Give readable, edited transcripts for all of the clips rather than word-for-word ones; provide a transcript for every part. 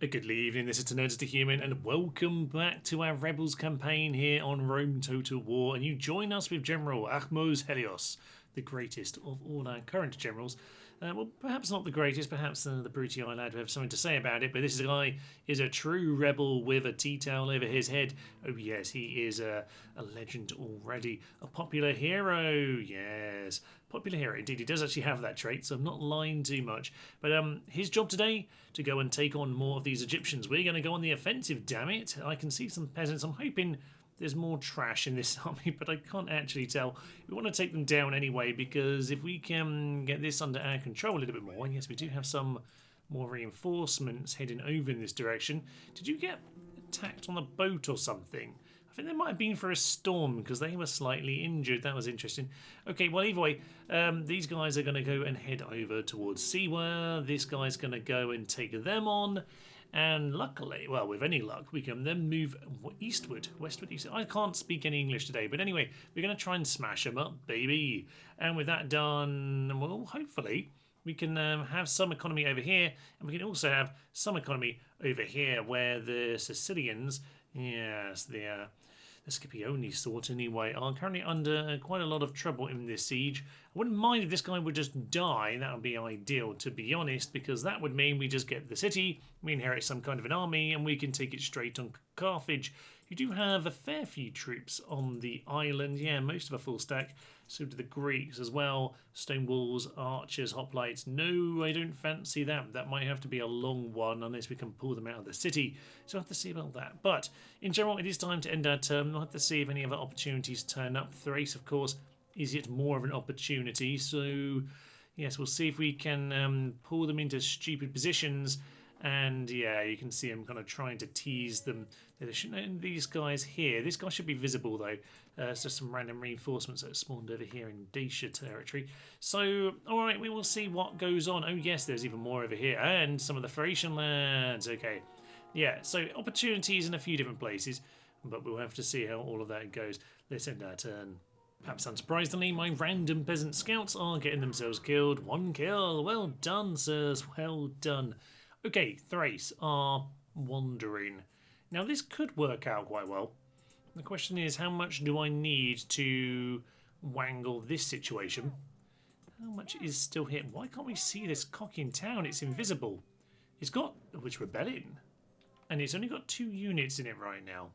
A good evening, this is Nerfed the Human, and welcome back to our Rebels campaign here on Rome Total War. And you join us with General Ahmose Helios, the greatest of all our current generals. Well, perhaps not the greatest, perhaps the Brutii lad will have something to say about it, but this guy is a true rebel with a tea towel over his head. Oh yes, he is a legend already. A popular hero, yes. Popular hero, indeed, he does actually have that trait, so I'm not lying too much. But his job today, to go and take on more of these Egyptians. We're going to go on the offensive, damn it. I can see some peasants. I'm hoping there's more trash in this army, but I can't actually tell. We want to take them down anyway, because if we can get this under our control a little bit more, and yes, we do have some more reinforcements heading over in this direction. Did you get attacked on a boat or something? I think they might have been for a storm because they were slightly injured. That was interesting. Okay, well, either way, these guys are going to go and head over towards Siwa. This guy's going to go and take them on. And luckily, well, with any luck, we can then move eastward, westward, eastward. I can't speak any English today, but anyway, we're going to try and smash them up, baby. And with that done, well, hopefully, we can have some economy over here, and we can also have some economy over here, where the Sicilians, yes, the Scipii sort anyway, are currently under quite a lot of trouble in this siege. I wouldn't mind if this guy would just die. That would be ideal, to be honest, because that would mean we just get the city, we inherit some kind of an army, and we can take it straight on Carthage. You do have a fair few troops on the island. Yeah, most of a full stack. So do the Greeks as well. Stone walls, archers, hoplites. No, I don't fancy that. That might have to be a long one unless we can pull them out of the city. So I'll have to see about that. But in general, it is time to end our term. I'll have to see if any other opportunities turn up. Thrace, of course, is yet more of an opportunity. So yes, we'll see if we can pull them into stupid positions. And yeah, you can see them kind of trying to tease them. These guys here. This guy should be visible though. It's just some random reinforcements that spawned over here in Dacia territory. So, alright, we will see what goes on. Oh yes, there's even more over here. And some of the Thracian lands. Okay. Yeah, so opportunities in a few different places. But we'll have to see how all of that goes. Let's end our turn. Perhaps unsurprisingly, my random peasant scouts are getting themselves killed. One kill. Well done, sirs. Well done. Okay, Thrace are wandering. Now this could work out quite well. The question is, how much do I need to wangle this situation? How much is still here? Why can't we see this cock in town? It's invisible. It's got... oh, it's rebelling. And it's only got 2 units in it right now.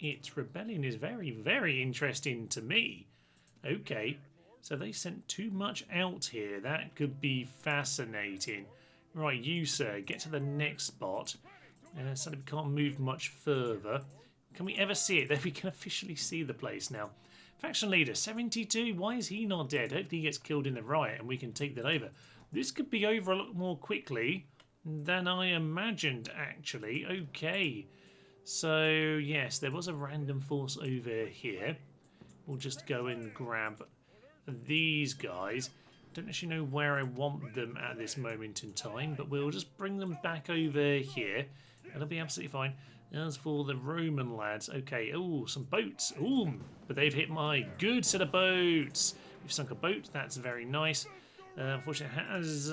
Its rebellion is very, very interesting to me. Okay, so they sent too much out here. That could be fascinating. Right, you sir, get to the next spot. Sadly, we can't move much further. Can we ever see it? Then we can officially see the place now. Faction leader, 72. Why is he not dead? Hopefully he gets killed in the riot and we can take that over. This could be over a lot more quickly than I imagined, actually. Okay. So, yes, there was a random force over here. We'll just go and grab these guys. Don't actually know where I want them at this moment in time, but we'll just bring them back over here. That'll be absolutely fine. As for the Roman lads, okay, oh, some boats. Oh, but they've hit my good set of boats. We've sunk a boat, that's very nice. Unfortunately, it has,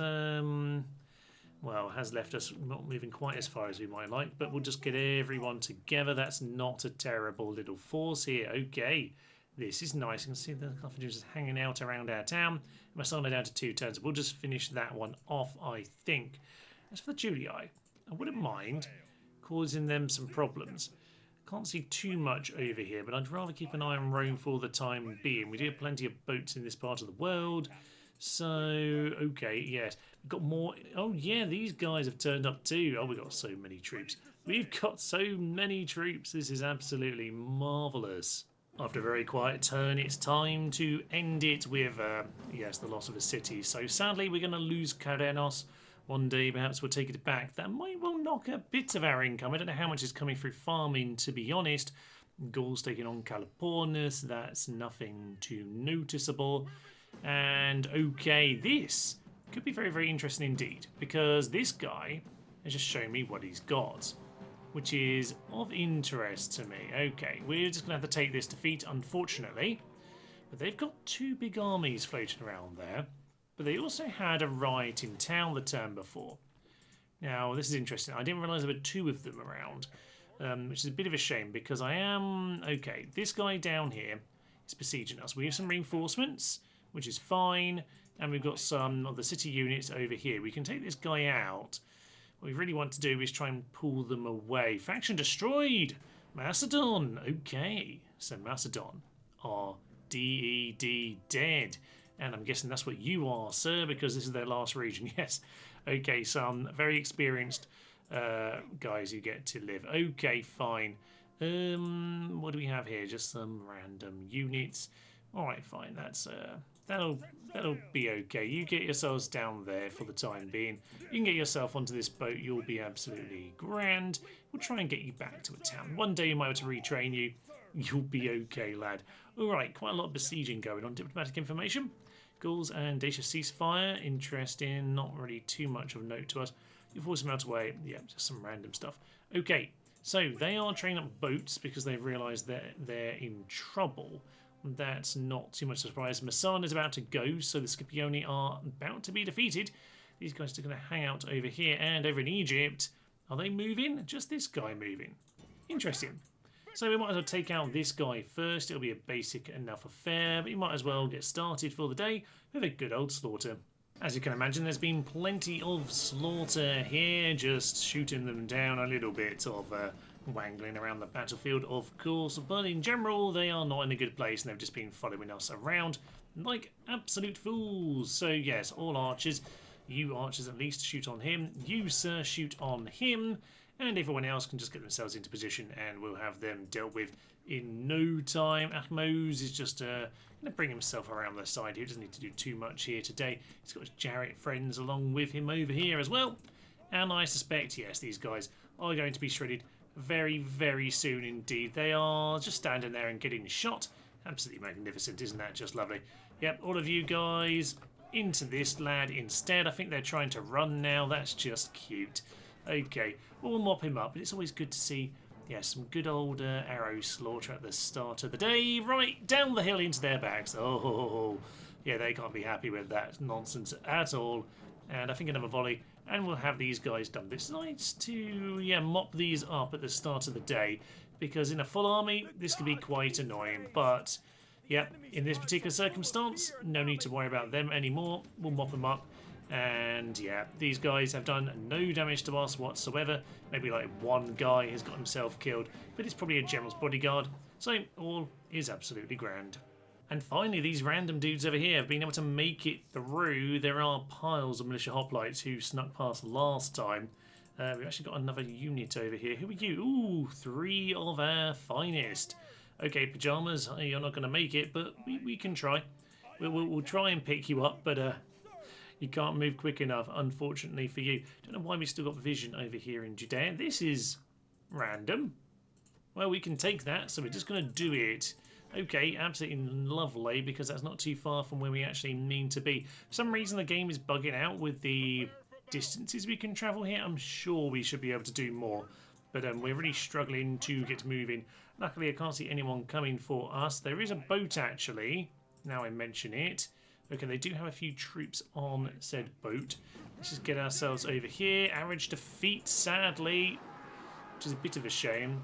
well, has left us not moving quite as far as we might like, but we'll just get everyone together. That's not a terrible little force here. Okay, this is nice. You can see the Carthaginians just hanging out around our town. We're starting down to 2 turns. We'll just finish that one off, I think. As for the Julii, I wouldn't mind causing them some problems. Can't see too much over here, but I'd rather keep an eye on Rome for the time being. We do have plenty of boats in this part of the world. So, okay, yes. We've got more. Oh, yeah, these guys have turned up too. Oh, we've got so many troops. We've got so many troops. This is absolutely marvellous. After a very quiet turn, it's time to end it with, yes, the loss of a city. So sadly, we're going to lose Karenos. One day, perhaps we'll take it back. That might well knock a bit of our income. I don't know how much is coming through farming, to be honest. Gaul's taking on Calopornis. That's nothing too noticeable. And, okay, this could be very, very interesting indeed. Because this guy has just shown me what he's got, which is of interest to me. Okay, we're just going to have to take this defeat, unfortunately. But they've got 2 big armies floating around there. But they also had a riot in town the turn before. Now, this is interesting. I didn't realise there were two of them around, which is a bit of a shame because I am... Okay, this guy down here is besieging us. We have some reinforcements, which is fine, and we've got some of the city units over here. We can take this guy out. What we really want to do is try and pull them away. Faction destroyed! Macedon! Okay, so Macedon are DED dead. And I'm guessing that's what you are, sir, because this is their last region. Yes. Okay, some very experienced guys who get to live. Okay, fine. What do we have here? Just some random units. All right, fine. That'll be okay. You get yourselves down there for the time being. You can get yourself onto this boat. You'll be absolutely grand. We'll try and get you back to a town. One day you might have to retrain you. You'll be okay, lad. All right, quite a lot of besieging going on. Diplomatic information. Gauls and Dacia ceasefire. Interesting. Not really too much of note to us. You force them out away. Yeah, just some random stuff. Okay, so they are training up boats because they've realised that they're in trouble. That's not too much surprise. Massan is about to go, so the Scipii are about to be defeated. These guys are going to hang out over here and over in Egypt. Are they moving? Just this guy moving. Interesting. So we might as well take out this guy first. It'll be a basic enough affair, but you might as well get started for the day with a good old slaughter. As you can imagine, there's been plenty of slaughter here, just shooting them down, a little bit of wangling around the battlefield, of course, but in general, they are not in a good place and they've just been following us around like absolute fools. So yes, all archers, you archers at least, shoot on him. You, sir, shoot on him. And everyone else can just get themselves into position and we'll have them dealt with in no time. Ahmose is just going to bring himself around the side here. He doesn't need to do too much here today. He's got his Jarrett friends along with him over here as well. And I suspect, yes, these guys are going to be shredded very, very soon indeed. They are just standing there and getting shot. Absolutely magnificent, isn't that just lovely? Yep, all of you guys into this lad instead. I think they're trying to run now. That's just cute. Okay, we'll mop him up, but it's always good to see, yeah, some good old arrow slaughter at the start of the day. Right, down the hill into their backs. Oh, yeah, they can't be happy with that nonsense at all. And I think another volley, and we'll have these guys done. But it's nice to, yeah, mop these up at the start of the day, because in a full army, this can be quite annoying. But, yeah, in this particular circumstance, no need to worry about them anymore. We'll mop them up. And yeah, these guys have done no damage to us whatsoever. Maybe like one guy has got himself killed, but it's probably a general's bodyguard. So all is absolutely grand. And finally, these random dudes over here have been able to make it through. There are piles of militia hoplites who snuck past last time. We've actually got another unit over here. Who are you? Ooh, 3 of our finest. Okay, Pyjamas, you're not going to make it, but we can try. We'll try and pick you up, but you can't move quick enough, unfortunately for you. Don't know why we still got vision over here in Judea. This is random. Well, we can take that, so we're just going to do it. Okay, absolutely lovely, because that's not too far from where we actually mean to be. For some reason, the game is bugging out with the distances we can travel here. I'm sure we should be able to do more, but we're really struggling to get moving. Luckily, I can't see anyone coming for us. There is a boat, actually, now I mention it. Okay, they do have a few troops on said boat. Let's just get ourselves over here. Average defeat, sadly, which is a bit of a shame.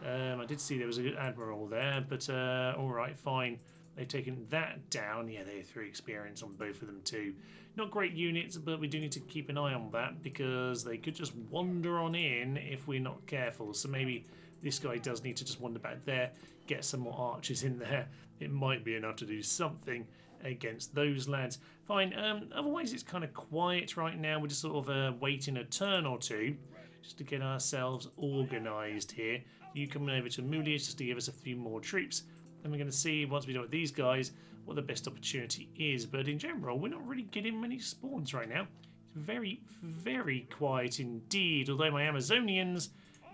I did see there was a good admiral there, but all right, fine. They've taken that down. Yeah, they have 3 experience on both of them too. Not great units, but we do need to keep an eye on that because they could just wander on in if we're not careful. So maybe this guy does need to just wander back there, get some more archers in there. It might be enough to do something against those lads. Fine, otherwise it's kind of quiet right now. We're just sort of waiting a turn or two just to get ourselves organised here. You coming over to Amulius just to give us a few more troops. Then we're going to see, once we do with these guys, what the best opportunity is. But in general, we're not really getting many spawns right now. It's very, very quiet indeed, although my Amazonians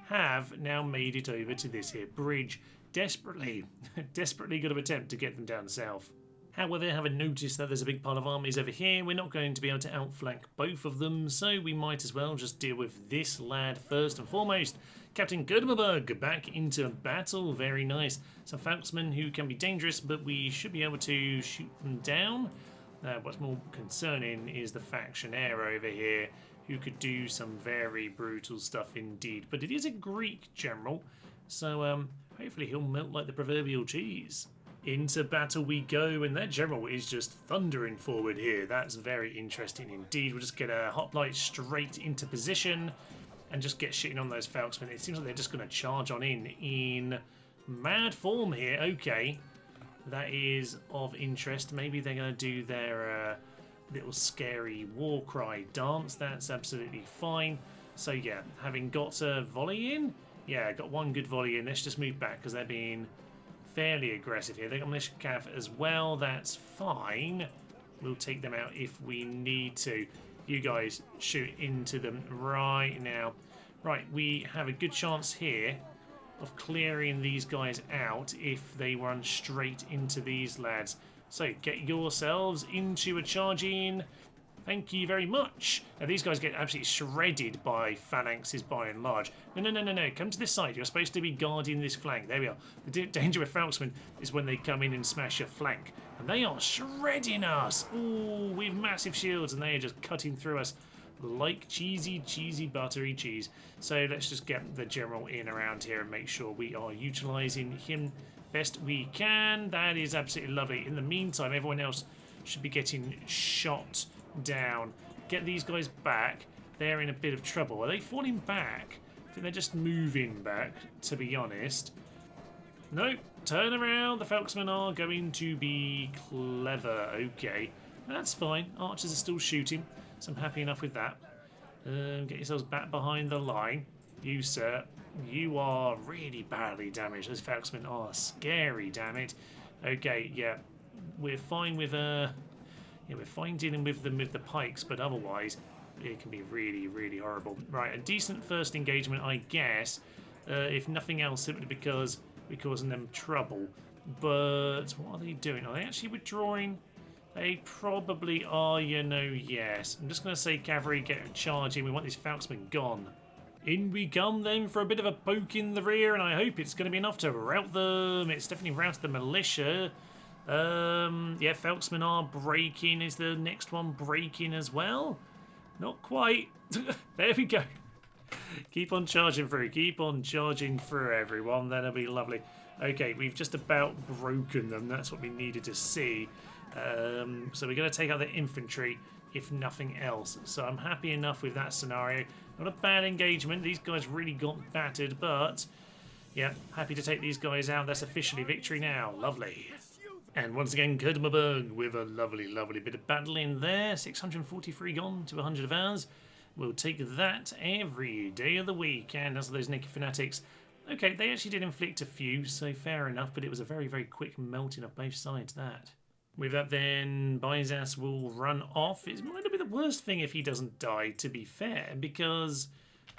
have now made it over to this here bridge. Desperately got to attempt to get them down south. However, having noticed that there's a big pile of armies over here, we're not going to be able to outflank both of them, so we might as well just deal with this lad first and foremost. Captain Gurdenberg back into battle, very nice. Some Falksmen who can be dangerous, but we should be able to shoot them down. What's more concerning is the factionaire over here, who could do some very brutal stuff indeed. But it is a Greek general, so hopefully he'll melt like the proverbial cheese. Into battle we go, and that general is just thundering forward here. That's very interesting indeed. We'll just get a hoplite straight into position and just get shitting on those falconsmen. It seems like they're just going to charge on in mad form here. Okay, that is of interest. Maybe they're going to do their little scary war cry dance. That's absolutely fine. So yeah, having got a volley in, yeah, got one good volley in. Let's just move back because they're being fairly aggressive here. They got militia cav as well. That's fine. We'll take them out if we need to. You guys shoot into them right now. Right, we have a good chance here of clearing these guys out if they run straight into these lads. So get yourselves into a charge in. Thank you very much. Now these guys get absolutely shredded by phalanxes by and large. No. Come to this side. You're supposed to be guarding this flank. There we are. The danger with falconsmen is when they come in and smash your flank. And they are shredding us. Ooh, with massive shields, and they are just cutting through us like cheesy buttery cheese. So let's just get the general in around here and make sure we are utilising him best we can. That is absolutely lovely. In the meantime, everyone else should be getting shot down. Get these guys back. They're in a bit of trouble. Are they falling back? I think they're just moving back, to be honest. No, turn around. The falconsmen are going to be clever. Okay, that's fine. Archers are still shooting, so I'm happy enough with that. Get yourselves back behind the line. You, sir, you are really badly damaged. Those falconsmen are scary, damn it. Okay, yeah, we're fine with yeah, we're fine dealing with them with the pikes, but otherwise it can be really horrible. Right, a decent first engagement, I guess, if nothing else, simply because we're causing them trouble. But what are they doing? Are they actually withdrawing? They probably are, you know, yes. I'm just going to say cavalry, get charging. We want these falconsmen gone. In we come then for a bit of a poke in the rear, and I hope it's going to be enough to rout them. It's definitely routed the militia. Yeah, falconsmen are breaking. Is the next one breaking as well? Not quite. There we go. Keep on charging through. Keep on charging through, everyone. That'll be lovely. Okay, we've just about broken them. That's what we needed to see. So we're going to take out the infantry, if nothing else. So I'm happy enough with that scenario. Not a bad engagement. These guys really got battered, but yeah, happy to take these guys out. That's officially victory now. Lovely. And once again, Kurtmaberg with a lovely bit of battle in there. 643 gone to 100 of ours. We'll take that every day of the week. And as for those naked fanatics, okay, they actually did inflict a few, so fair enough, but it was a very quick melting of both sides, that. With that then, Byzas will run off. It might not be the worst thing if he doesn't die, to be fair, because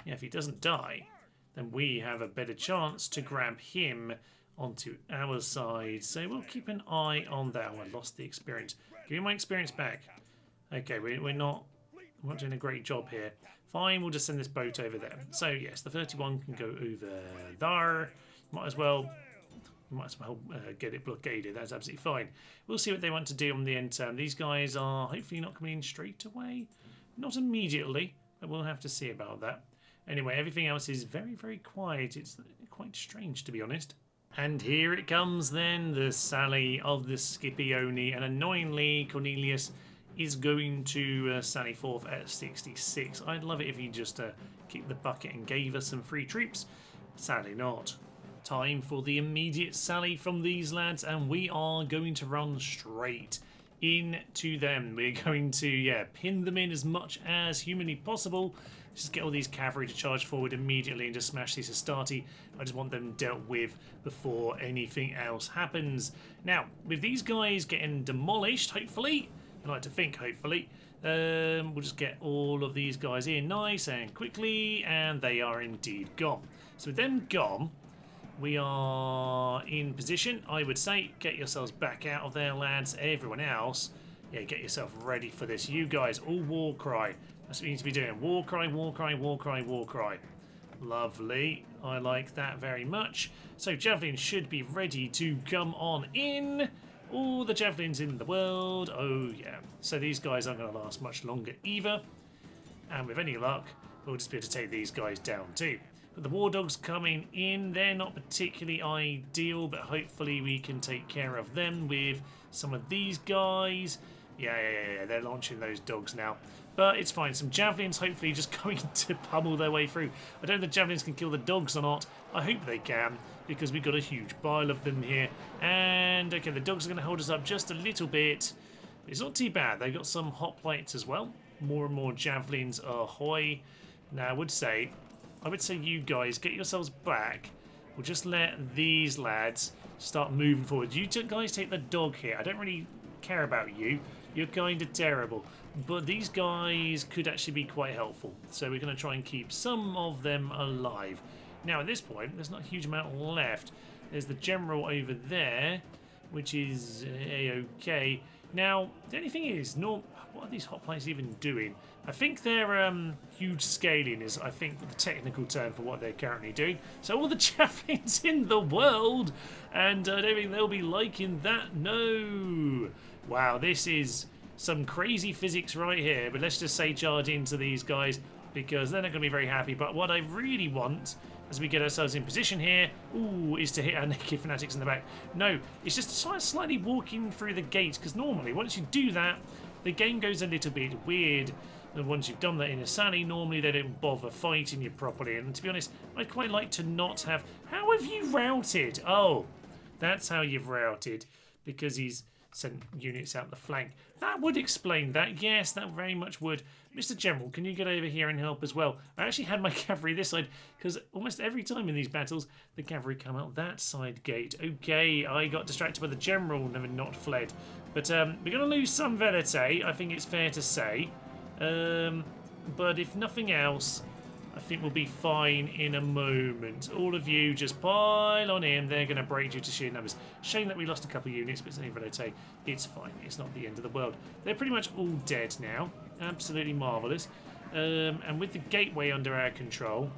yeah, if he doesn't die, then we have a better chance to grab him onto our side. So we'll keep an eye on that. Oh, I lost the experience. Give me my experience back. Okay, we're not doing a great job here. Fine, we'll just send this boat over there. So yes, the 31 can go over there. Might as well get it blockaded. That's absolutely fine. We'll see what they want to do on the end turn. These guys are hopefully not coming in straight away. Not immediately, but we'll have to see about that. Anyway, everything else is very quiet. It's quite strange, to be honest. And here it comes then, the sally of the Scipii, and annoyingly Cornelius is going to sally forth at 66. I'd love it if he just kicked the bucket and gave us some free troops. Sadly not. Time for the immediate sally from these lads, and we are going to run straight into them. We're going to, pin them in as much as humanly possible. Just get all these cavalry to charge forward immediately and just smash these Astarte. I just want them dealt with before anything else happens. Now, with these guys getting demolished, hopefully, I like to think hopefully, we'll just get all of these guys in nice and quickly, and they are indeed gone. So with them gone, we are in position, I would say. Get yourselves back out of there, lads. Everyone else, yeah, get yourself ready for this. You guys, all war cry. That's what you need to be doing. War cry, war cry, war cry, war cry. Lovely. I like that very much. So javelins should be ready to come on in. All the javelins in the world. Oh, yeah. So these guys aren't going to last much longer either. And with any luck, we'll just be able to take these guys down too. But the war dogs coming in, they're not particularly ideal, but hopefully we can take care of them with some of these guys. Yeah, they're launching those dogs now. But it's fine. Some javelins hopefully just going to pummel their way through. I don't know if the javelins can kill the dogs or not. I hope they can, because we've got a huge pile of them here. And, okay, the dogs are going to hold us up just a little bit. It's not too bad. They've got some hoplites as well. More and more javelins ahoy. Now, I would say you guys, get yourselves back. We'll just let these lads start moving forward. You guys take the dog here. I don't really care about you. You're kind of terrible. But these guys could actually be quite helpful. So we're going to try and keep some of them alive. Now, at this point, there's not a huge amount left. There's the general over there, which is A-okay. Now, the only thing is, what are these hoplites even doing? I think they're huge scaling is, I think, the technical term for what they're currently doing. So all the javelins in the world, and I don't think they'll be liking that. No. Wow, this is some crazy physics right here. But let's just say charge into these guys, because they're not going to be very happy. But what I really want, as we get ourselves in position here, is to hit our naked fanatics in the back. No, it's just slightly walking through the gate, because normally once you do that, the game goes a little bit weird. And once you've done that in a sally, normally they don't bother fighting you properly. And to be honest, I'd quite like to not have... How have you routed? Oh, that's how you've routed, because he's sent units out the flank. That would explain that. Yes, that very much would. Mr. General, can you get over here and help as well? I actually had my cavalry this side, because almost every time in these battles, the cavalry come out that side gate. Okay, I got distracted by the general and not fled. But we're going to lose some velite, I think it's fair to say. But if nothing else, I think we'll be fine in a moment. All of you just pile on in. They're going to break due to sheer numbers. Shame that we lost a couple of units, but it's only velite. It's fine. It's not the end of the world. They're pretty much all dead now. Absolutely marvellous. And with the gateway under our control,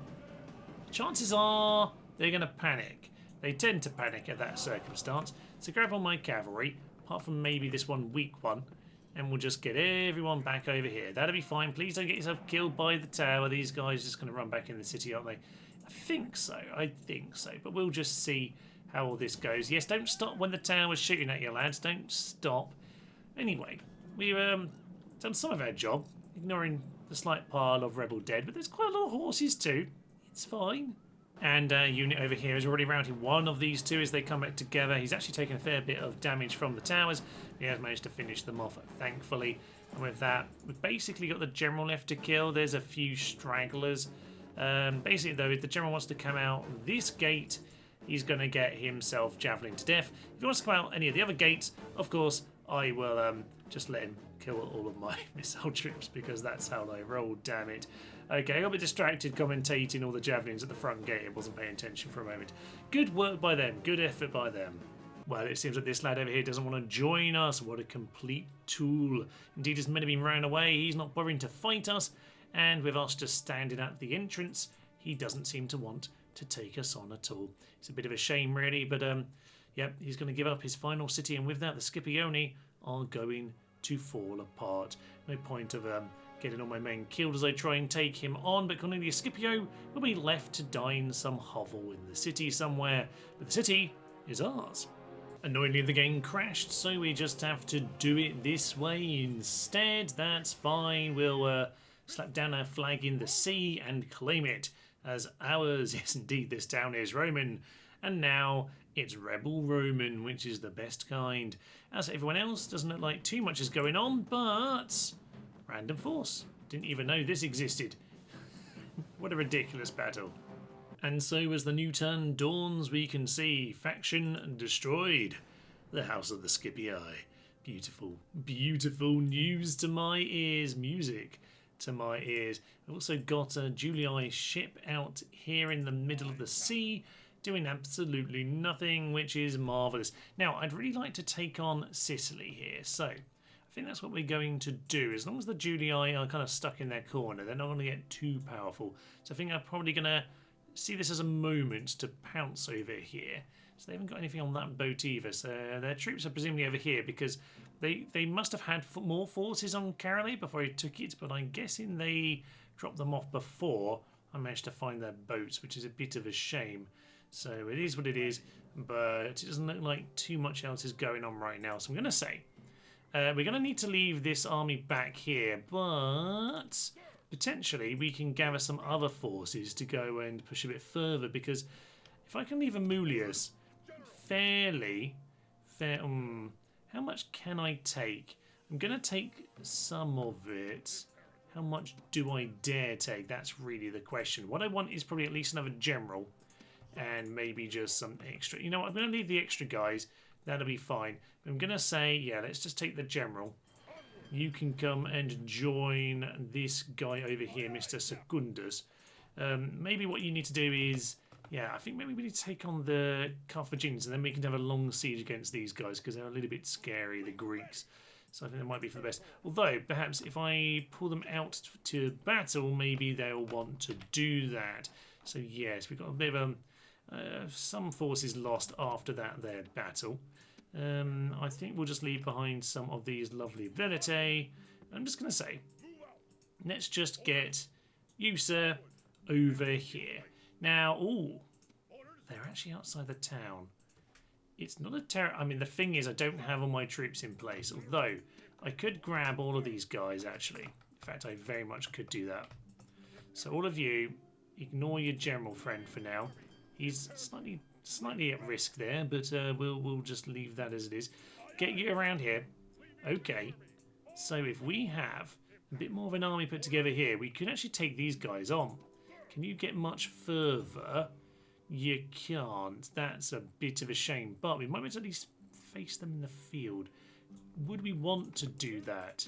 chances are they're going to panic. They tend to panic at that circumstance. So grab on my cavalry, apart from maybe this one weak one, and we'll just get everyone back over here. That'll be fine. Please don't get yourself killed by the tower. These guys are just going to run back in the city, aren't they? I think so. But we'll just see how all this goes. Yes, don't stop when the tower's shooting at you, lads. Don't stop. Anyway, we've done some of our job, ignoring the slight pile of rebel dead, but there's quite a lot of horses too. It's fine. And unit over here has already routed one of these two as they come back together. He's actually taken a fair bit of damage from the towers. He has managed to finish them off, thankfully. And with that, we've basically got the general left to kill. There's a few stragglers. Basically, though, if the general wants to come out this gate, he's going to get himself javelin to death. If he wants to come out any of the other gates, of course, I will just let him kill all of my missile troops, because that's how I roll, damn it. Okay, I got a bit distracted commentating all the javelins at the front gate. I wasn't paying attention for a moment. Good work by them. Good effort by them. Well, it seems like this lad over here doesn't want to join us. What a complete tool. Indeed, his men have been ran away. He's not bothering to fight us. And with us just standing at the entrance, he doesn't seem to want to take us on at all. It's a bit of a shame, really. But, yep, he's going to give up his final city. And with that, the Scipii are going to fall apart. No point of getting all my men killed as I try and take him on, but Cornelius Scipio will be left to die in some hovel in the city somewhere. But the city is ours. Annoyingly, the game crashed, so we just have to do it this way instead. That's fine. We'll slap down our flag in the sea and claim it as ours. Yes, indeed, this town is Roman. And now it's Rebel Roman, which is the best kind. As everyone else, doesn't look like too much is going on, but random force. Didn't even know this existed. What a ridiculous battle. And so as the new turn dawns, we can see faction destroyed. The House of the Scipii. Beautiful, beautiful news to my ears. Music to my ears. I've also got a Julii ship out here in the middle of the sea, doing absolutely nothing, which is marvellous. Now, I'd really like to take on Sicily here, so I think that's what we're going to do. As long as the Julii are kind of stuck in their corner, they're not going to get too powerful. So I think I'm probably going to see this as a moment to pounce over here. So they haven't got anything on that boat either. So their troops are presumably over here because they must have had more forces on Caroline before he took it. But I'm guessing they dropped them off before I managed to find their boats, which is a bit of a shame. So it is what it is. But it doesn't look like too much else is going on right now. So I'm going to say we're going to need to leave this army back here. But potentially we can gather some other forces to go and push a bit further. Because if I can leave Amulius how much can I take? I'm going to take some of it. How much do I dare take? That's really the question. What I want is probably at least another general and maybe just some extra. You know what? I'm going to leave the extra guys. That'll be fine. I'm going to say, yeah, let's just take the general. You can come and join this guy over here, Mr. Secundus. Maybe what you need to do is, yeah, I think maybe we need to take on the Carthaginians and then we can have a long siege against these guys because they're a little bit scary, the Greeks. So I think that might be for the best. Although, perhaps if I pull them out to battle, maybe they'll want to do that. So yes, we've got a bit of some forces lost after that there battle. I think we'll just leave behind some of these lovely Velite. I'm just going to say, let's just get you, sir, over here. Now, ooh, they're actually outside the town. It's not a I mean, the thing is, I don't have all my troops in place, although I could grab all of these guys, actually. In fact, I very much could do that. So all of you, ignore your general friend for now. He's slightly at risk there, but we'll just leave that as it is. Get you around here. Okay. So if we have a bit more of an army put together here, we could actually take these guys on. Can you get much further? You can't. That's a bit of a shame. But we might be able to at least face them in the field. Would we want to do that?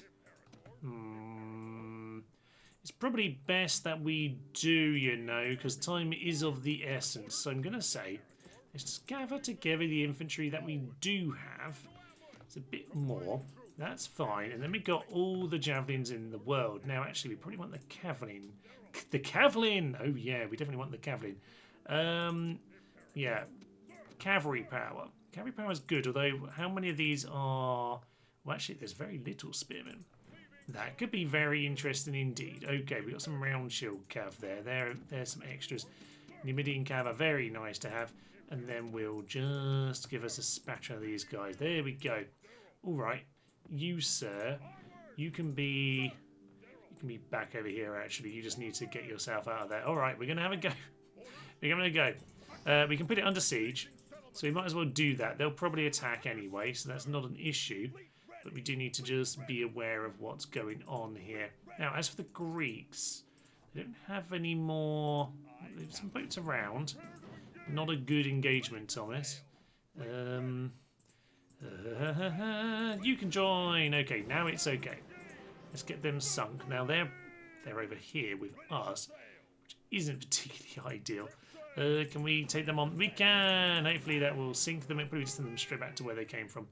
It's probably best that we do, you know, because time is of the essence. So I'm going to say, let's just gather together the infantry that we do have. It's a bit more. That's fine. And then we've got all the javelins in the world. Now, actually, we probably want the cavalry. The cavalry! Oh, yeah, we definitely want the cavalry. Yeah, cavalry power. Cavalry power is good, although how many of these are... Well, actually, there's very little spearmen. That could be very interesting indeed. Okay, we've got some round shield cav there. There's some extras. Numidian cav are very nice to have. And then we'll just give us a spatter of these guys. There we go. All right. You, sir, you can be back over here, actually. You just need to get yourself out of there. All right, we're going to have a go. We're going to go. We can put it under siege, so we might as well do that. They'll probably attack anyway, so that's not an issue. But we do need to just be aware of what's going on here. Now, as for the Greeks, they don't have any more... There's some boats around. Not a good engagement, Thomas. You can join. Okay, now it's okay. Let's get them sunk. Now they're over here with us, which isn't particularly ideal. Can we take them on? We can. Hopefully that will sink them. It'll probably send them straight back to where they came from.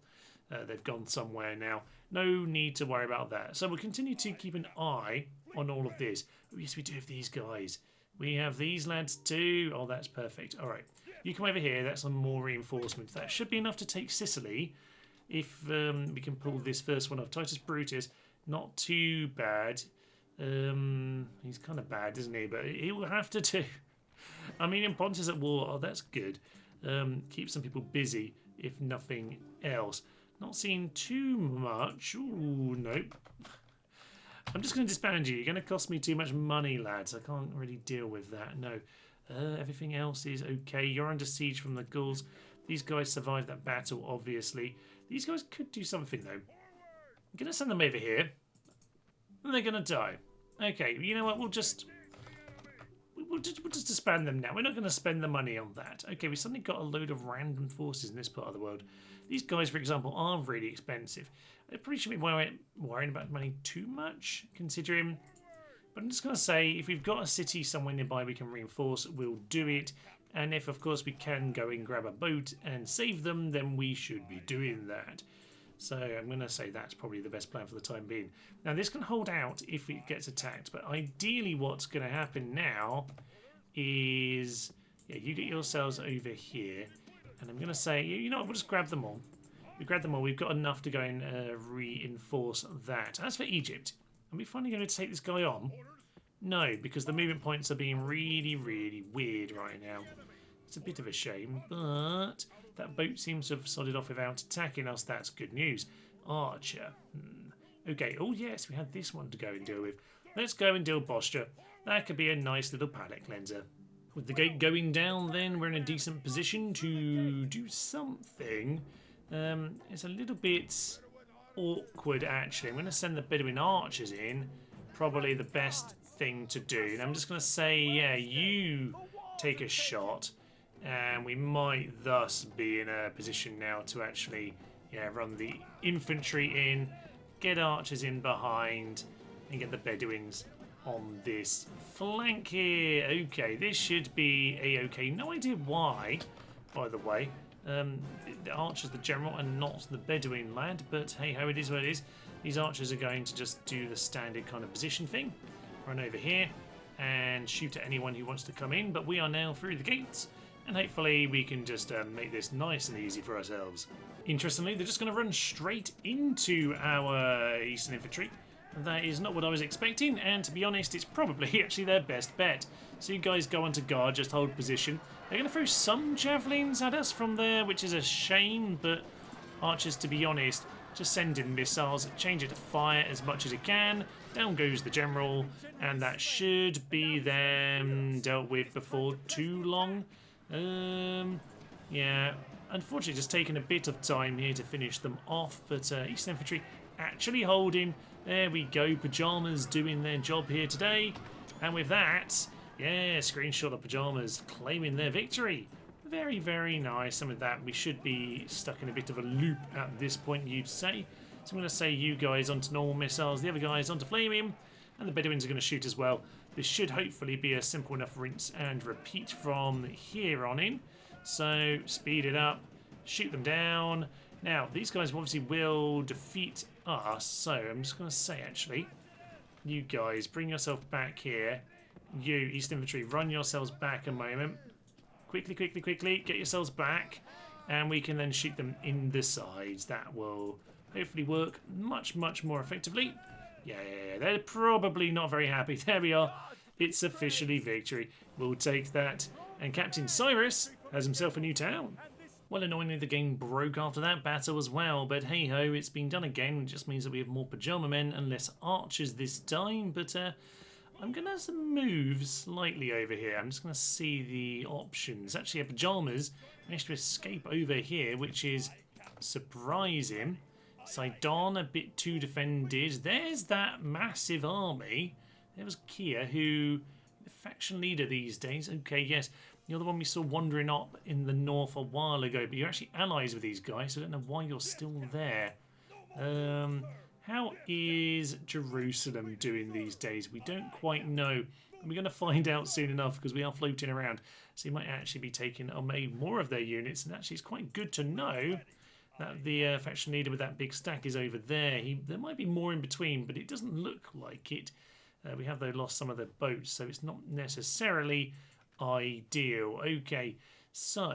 They've gone somewhere now. No need to worry about that. So we'll continue to keep an eye on all of this. Oh, yes, we do have these guys. We have these lads too. Oh, that's perfect. All right. You come over here. That's some more reinforcements. That should be enough to take Sicily if we can pull this first one off. Titus Brutus, not too bad. He's kind of bad, isn't he? But he will have to do. I mean, Pontus at war. Oh, that's good. Keep some people busy, if nothing else. Not seeing too much. Ooh, nope. I'm just going to disband you. You're going to cost me too much money, lads. I can't really deal with that. No. Everything else is okay. You're under siege from the Gauls. These guys survived that battle, obviously. These guys could do something, though. I'm going to send them over here. And they're going to die. Okay, you know what? We'll just disband them now. We're not going to spend the money on that. Okay, we suddenly got a load of random forces in this part of the world. These guys, for example, are really expensive. I probably shouldn't be worrying about money too much, considering... But I'm just going to say, if we've got a city somewhere nearby we can reinforce, we'll do it. And if, of course, we can go and grab a boat and save them, then we should be doing that. So I'm going to say that's probably the best plan for the time being. Now, this can hold out if it gets attacked. But ideally what's going to happen now is, yeah, you get yourselves over here. And I'm going to say, you know what, we'll just grab them all. We grab them all. We've got enough to go and reinforce that. As for Egypt, are we finally going to take this guy on? No, because the movement points are being really, really weird right now. It's a bit of a shame, but that boat seems to have sodded off without attacking us. That's good news. Archer. Okay, oh yes, we had this one to go and deal with. Let's go and deal Bostra. That could be a nice little palate cleanser. With the gate going down then, we're in a decent position to do something. It's a little bit awkward actually. I'm going to send the Bedouin archers in. Probably the best thing to do. And I'm just going to say, yeah, you take a shot. And we might thus be in a position now to actually, yeah, run the infantry in, get archers in behind, and get the Bedouins on this flank here. Okay, this should be a-okay. No idea why, by the way. The archer's the general and not the Bedouin lad, but hey ho, it is what it is. These archers are going to just do the standard kind of position thing. Run over here and shoot at anyone who wants to come in, but we are now through the gates. And hopefully we can just make this nice and easy for ourselves. Interestingly, they're just going to run straight into our Eastern Infantry. That is not what I was expecting, and to be honest, it's probably actually their best bet. So you guys go onto guard, just hold position. They're going to throw some javelins at us from there, which is a shame, but archers, to be honest, just send in missiles, change it to fire as much as it can. Down goes the general, and that should be them dealt with before too long. Yeah, unfortunately just taking a bit of time here to finish them off, but Eastern Infantry actually holding. There we go, Pyjamas doing their job here today. And with that, yeah, screenshot of Pyjamas claiming their victory. Very, very nice. Some of that, we should be stuck in a bit of a loop at this point, you'd say. So I'm going to say you guys onto normal missiles, the other guys onto flaming, and the Bedouins are going to shoot as well. This should hopefully be a simple enough rinse and repeat from here on in. So speed it up, shoot them down. Now, these guys obviously will defeat us, so I'm just going to say actually, you guys bring yourself back here. You, East Infantry, run yourselves back a moment. Quickly, quickly, quickly, get yourselves back, and we can then shoot them in the sides. That will hopefully work much, much more effectively. Yeah, they're probably not very happy. There we are. It's officially victory. We'll take that. And Captain Cyrus has himself a new town. Well, annoyingly, the game broke after that battle as well, but hey-ho, it's been done again. It just means that we have more Pyjama men and less archers this time, but I'm going to move slightly over here. I'm just going to see the options. Actually, Pyjamas managed to escape over here, which is surprising. Sidon a bit too defended. There's that massive army. There was Kia, who, the faction leader these days. Okay, yes, you're the one we saw wandering up in the north a while ago, but you're actually allies with these guys, so I don't know why you're still there. How is Jerusalem doing these days? We don't quite know. We're going to find out soon enough because we are floating around. So you might actually be taking maybe more of their units, and actually it's quite good to know that the faction leader with that big stack is over there. There might be more in between, but it doesn't look like it. We have, though, lost some of their boats, so it's not necessarily ideal. Okay, so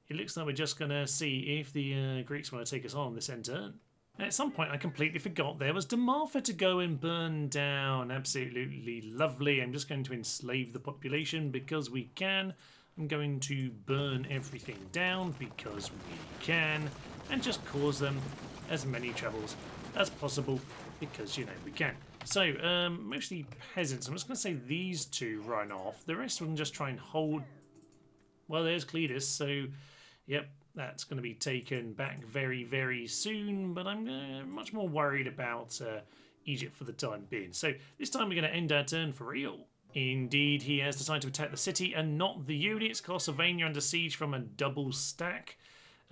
it looks like we're just going to see if the Greeks want to take us on this end turn. At some point, I completely forgot there was Demartha to go and burn down. Absolutely lovely. I'm just going to enslave the population because we can. I'm going to burn everything down because we can, and just cause them as many troubles as possible because, you know, we can. So, mostly peasants. I'm just going to say these two run off. The rest of them just try and hold. Well, there's Cletus, so, yep, that's going to be taken back very, very soon. But I'm much more worried about Egypt for the time being. So, this time we're going to end our turn for real. Indeed, he has decided to attack the city and not the units. Kosovonia under siege from a double stack.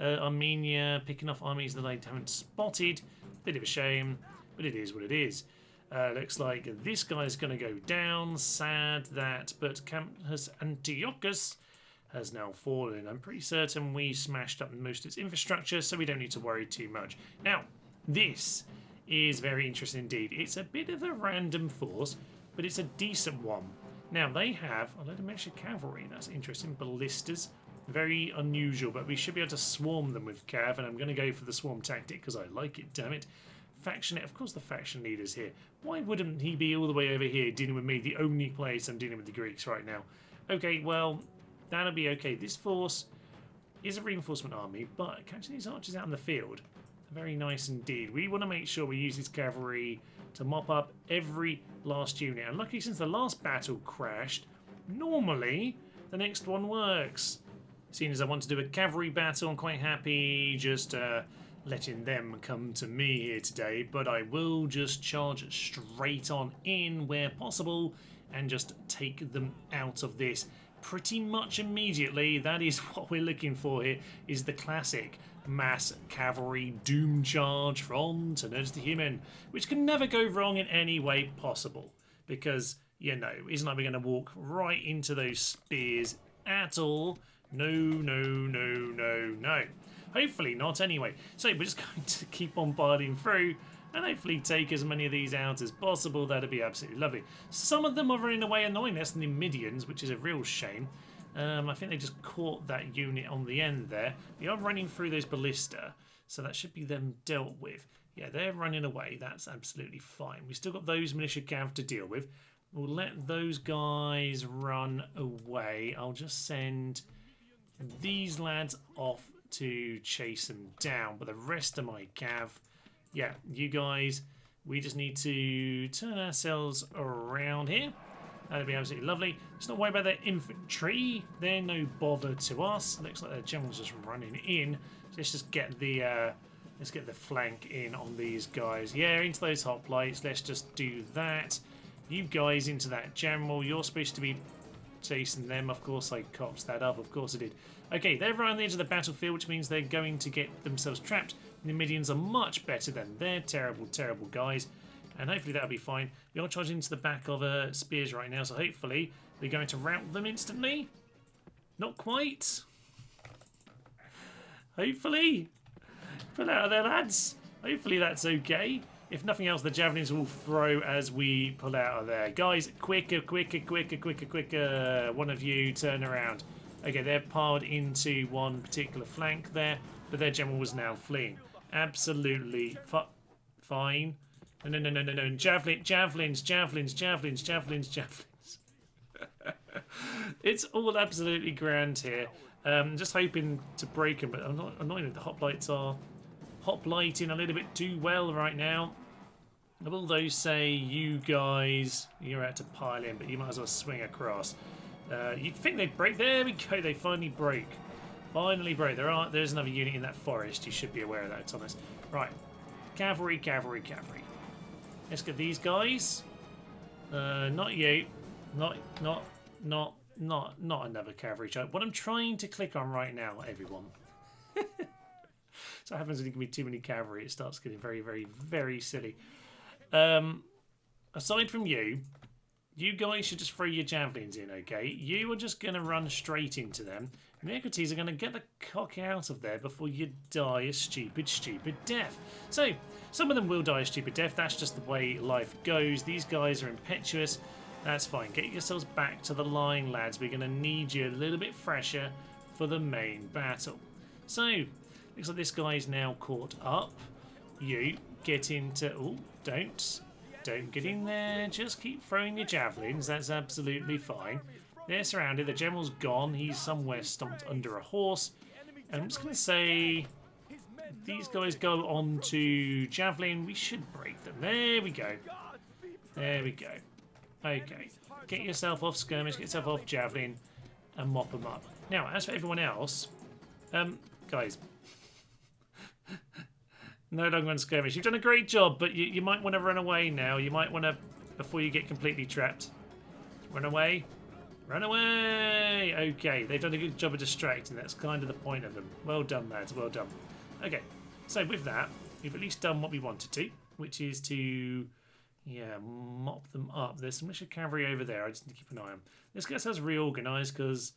Armenia picking off armies that I haven't spotted. Bit of a shame, but it is what it is. Looks like this guy's going to go down. Sad that, but Campus Antiochus has now fallen. I'm pretty certain we smashed up most of its infrastructure, so we don't need to worry too much. Now, this is very interesting indeed. It's a bit of a random force, but it's a decent one. Now, they have a load of militia cavalry. That's interesting. Ballistas. Very unusual, but we should be able to swarm them with cav, and I'm going to go for the swarm tactic because I like it, damn it. Faction, of course the faction leader's here. Why wouldn't he be all the way over here dealing with me, the only place I'm dealing with the Greeks right now? Okay, well, that'll be okay. This force is a reinforcement army, but catching these archers out in the field, very nice indeed. We want to make sure we use this cavalry to mop up every last unit. And luckily, since the last battle crashed, normally the next one works. Seeing as I want to do a cavalry battle, I'm quite happy just letting them come to me here today. But I will just charge straight on in where possible and just take them out of this pretty much immediately. That is what we're looking for here, is the classic mass cavalry doom charge from Nerfed to Human, which can never go wrong in any way possible. Because, you know, it's not like we're going to walk right into those spears at all. No, no, no, no, no. Hopefully not anyway. So we're just going to keep bombarding through and hopefully take as many of these out as possible. That'd be absolutely lovely. Some of them are running away annoying. That's the Numidians, which is a real shame. I think they just caught that unit on the end there. We are running through those ballista, so that should be them dealt with. Yeah, they're running away. That's absolutely fine. We've still got those militia cav to deal with. We'll let those guys run away. I'll just send these lads off to chase them down, but the rest of my cav, yeah, you guys, we just need to turn ourselves around here. That'd be absolutely lovely. Let's not worry about their infantry. They're no bother to us. Looks like their general's just running in. So let's just get the flank in on these guys. Yeah, into those hoplites. Let's just do that. You guys into that general. You're supposed to be chasing them. Of course I cops that up. Of course I did. Okay, they're right on the edge of the battlefield, which means they're going to get themselves trapped. The Numidians are much better than their terrible, terrible guys. And hopefully that'll be fine. We are charging into the back of spears right now, so hopefully we're going to rout them instantly. Not quite. Hopefully. Pull out of there, lads. Hopefully that's okay. If nothing else, the javelins will throw as we pull out of there. Guys, quicker, quicker, quicker, quicker, quicker. One of you turn around. Okay, they're piled into one particular flank there, but their general was now fleeing. Absolutely fine. No, no, no, no, no, no. Javelins, javelins, javelins, javelins, javelins, javelins. It's all absolutely grand here. Just hoping to break them, but I'm not annoyed. The hoplites are hoplighting a little bit too well right now. Will those say, you guys, you're out to pile in, but you might as well swing across. You'd think they'd break. There we go. They finally break. Finally break. There's another unit in that forest. You should be aware of that, Thomas. Right. Cavalry, cavalry, cavalry. Let's get these guys. Not you. Not another cavalry charge. What I'm trying to click on right now, everyone. So what happens when you give me too many cavalry? It starts getting very, very, very silly. Aside from you guys should just throw your javelins in, okay? You are just going to run straight into them. And the equities are going to get the cock out of there before you die a stupid, stupid death. So, some of them will die a stupid death. That's just the way life goes. These guys are impetuous. That's fine. Get yourselves back to the line, lads. We're going to need you a little bit fresher for the main battle. So, looks like this guy's now caught up. You get into... Oh, don't get in there. Just keep throwing your javelins. That's absolutely fine. They're surrounded. The general's gone. He's somewhere stomped under a horse. And I'm just going to say... These guys go on to javelin. We should break them. There we go. There we go. Okay. Get yourself off skirmish. Get yourself off javelin. And mop them up. Now, as for everyone else... guys... No longer on skirmish. You've done a great job, but you might want to run away now. You might want to, before you get completely trapped. Run away. Run away! Okay, they've done a good job of distracting. That's kind of the point of them. Well done, lads. Well done. Okay, so with that, we've at least done what we wanted to, which is to, yeah, mop them up. There's some militia cavalry over there. I just need to keep an eye on them. Let's get ourselves reorganised because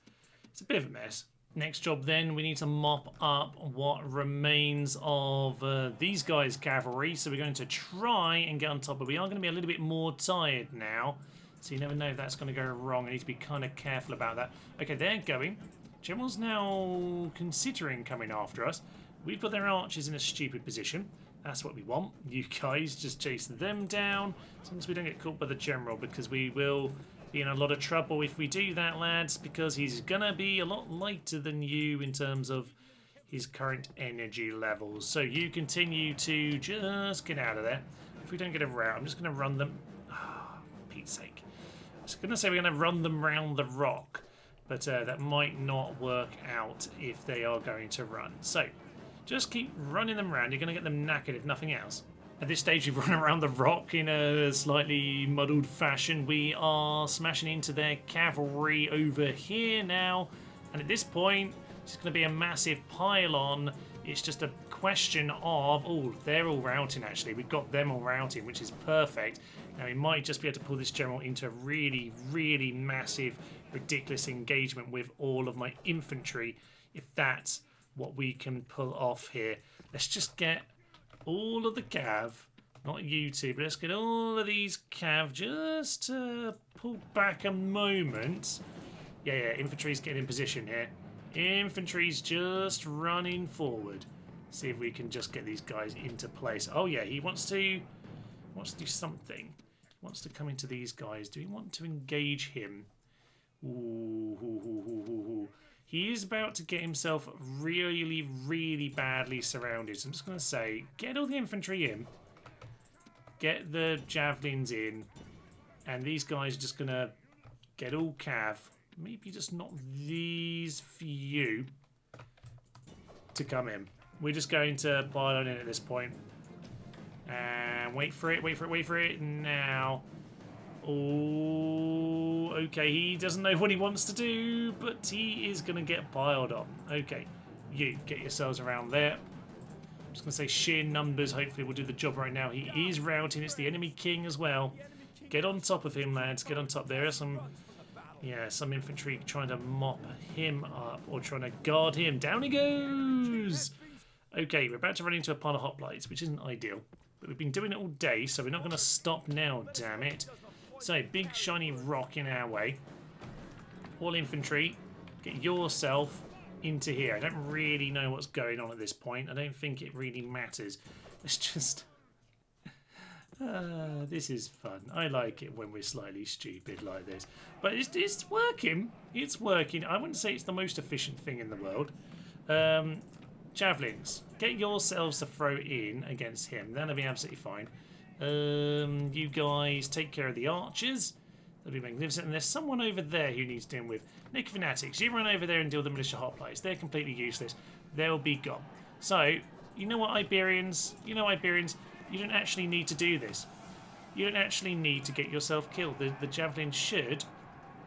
it's a bit of a mess. Next job then, we need to mop up what remains of these guys' cavalry. So we're going to try and get on top, but we are going to be a little bit more tired now. So you never know if that's going to go wrong. I need to be kind of careful about that. Okay, they're going. General's now considering coming after us. We've got their archers in a stupid position. That's what we want. You guys just chase them down. As long as we don't get caught by the general, because we will be in a lot of trouble if we do that, lads, because he's going to be a lot lighter than you in terms of his current energy levels. So you continue to just get out of there. If we don't get a route, I'm just going to run them. Oh, for Pete's sake. I was going to say we're going to run them round the rock, but that might not work out if they are going to run. So just keep running them around. You're going to get them knackered if nothing else. At this stage, we've run around the rock in a slightly muddled fashion. We are smashing into their cavalry over here now. And at this point, it's going to be a massive pile-on. It's just a question of... Oh, they're all routing, actually. We've got them all routing, which is perfect. Now, we might just be able to pull this general into a really, really massive, ridiculous engagement with all of my infantry, if that's what we can pull off here. Let's just get all of the cav, not you two, but let's get all of these cav just to pull back a moment. Yeah, infantry's getting in position here. Infantry's just running forward. See if we can just get these guys into place. Oh yeah, he wants to do something. He wants to come into these guys. Do we want to engage him? Ooh. He is about to get himself really, really badly surrounded. So I'm just going to say, get all the infantry in. Get the javelins in. And these guys are just going to get all cav. Maybe just not these few to come in. We're just going to pile on in at this point. And wait for it. Now. Oh, okay, he doesn't know what he wants to do, but he is going to get piled on. Okay, you get yourselves around there. I'm just going to say sheer numbers hopefully will do the job right now. He is routing. It's the enemy king as well. Get on top of him, lads. Get on top. There are some infantry trying to mop him up or trying to guard him. Down he goes. Okay, we're about to run into a pile of hoplites, which isn't ideal. But we've been doing it all day, so we're not going to stop now, damn it. So, big shiny rock in our way. All infantry, get yourself into here. I don't really know what's going on at this point. I don't think it really matters. It's just... this is fun. I like it when we're slightly stupid like this. But it's working. It's working. I wouldn't say it's the most efficient thing in the world. Javelins. Get yourselves to throw in against him. That'll be absolutely fine. You guys take care of the archers. That'll be magnificent. And there's someone over there who needs dealing with. Nick Fanatics, you run over there and deal with the militia hoplites. They're completely useless. They'll be gone. So, you know what, Iberians? You don't actually need to do this. You don't actually need to get yourself killed. The javelins should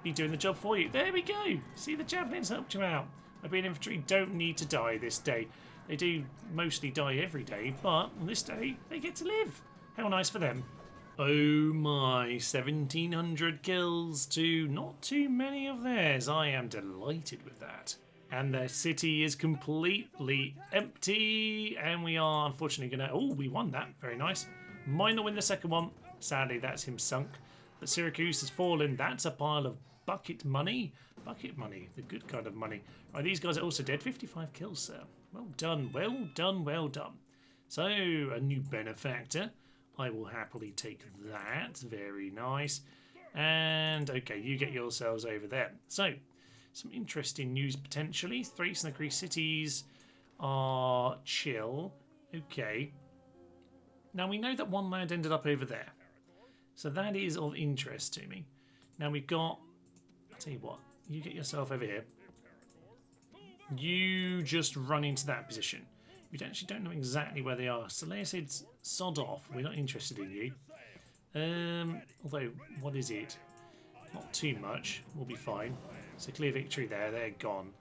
be doing the job for you. There we go. See, the javelins helped you out. Iberian infantry don't need to die this day. They do mostly die every day, but on this day, they get to live. How nice for them. Oh my, 1,700 kills to not too many of theirs. I am delighted with that. And their city is completely empty. And we are unfortunately going to... Oh, we won that. Very nice. Might not win the second one. Sadly, that's him sunk. But Syracuse has fallen. That's a pile of bucket money. Bucket money. The good kind of money. Right, these guys are also dead. 55 kills, sir. Well done. Well done. Well done. So, a new benefactor. I will happily take that. Very nice. And, okay, you get yourselves over there. So, some interesting news potentially. Thrace and the Greek cities are chill. Okay. Now, we know that one land ended up over there. So, that is of interest to me. Now, we've got... I'll tell you what. You get yourself over here. You just run into that position. We actually don't know exactly where they are. Solaire said, sod off. We're not interested in you. Although, what is it? Not too much. We'll be fine. So clear victory there. They're gone.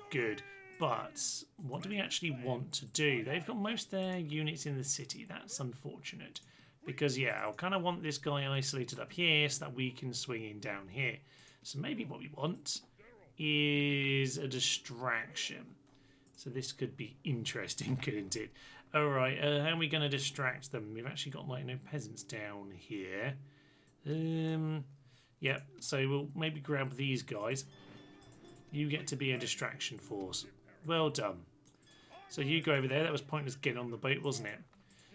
Good. But what do we actually want to do? They've got most of their units in the city. That's unfortunate. Because, yeah, I kind of want this guy isolated up here so that we can swing in down here. So maybe what we want is a distraction. So this could be interesting, couldn't it? All right, how are we going to distract them? We've actually got, like, no peasants down here. Yep, so we'll maybe grab these guys. You get to be a distraction force. Well done. So you go over there. That was pointless getting on the boat, wasn't it?